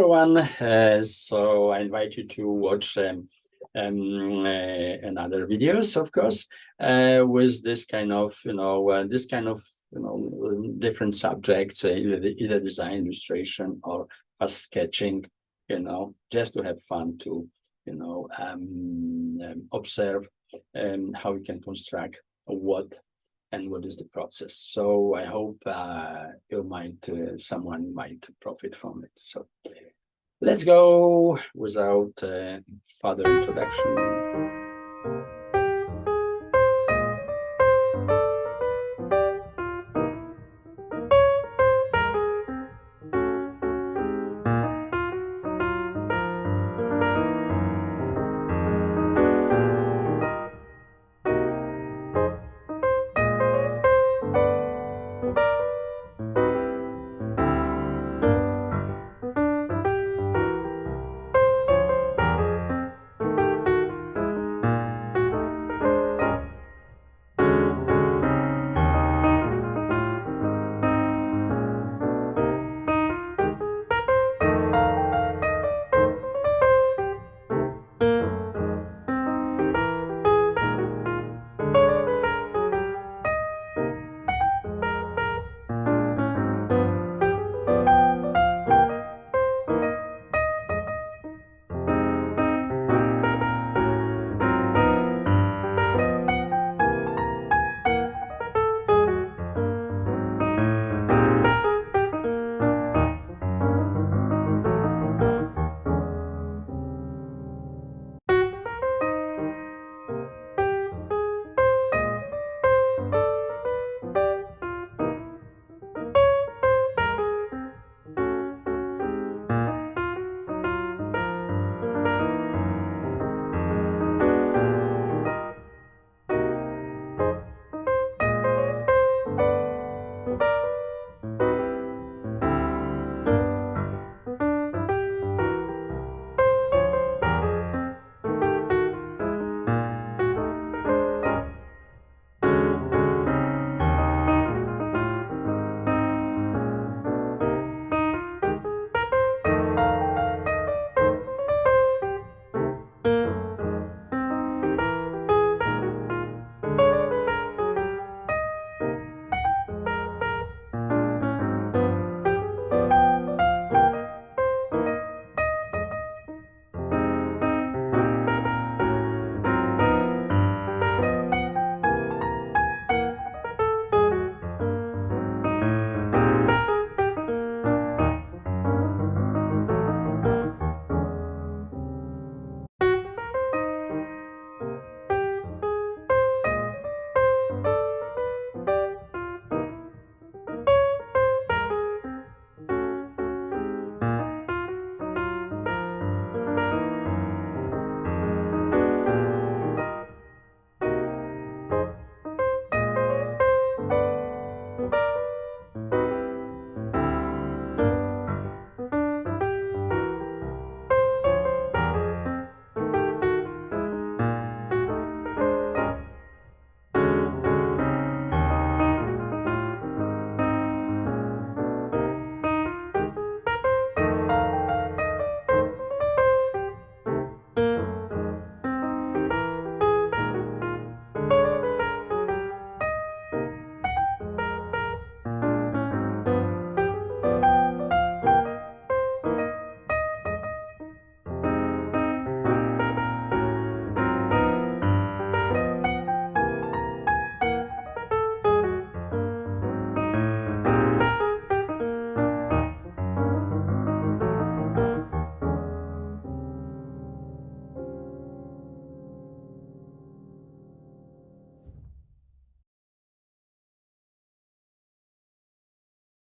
everyone. So I invite you to watch another videos, of course, with this kind of, different subjects, either design, illustration, or fast sketching, just to have fun to, observe how we can construct what and what is the process. So I hope someone might profit from it. So let's go without further introduction.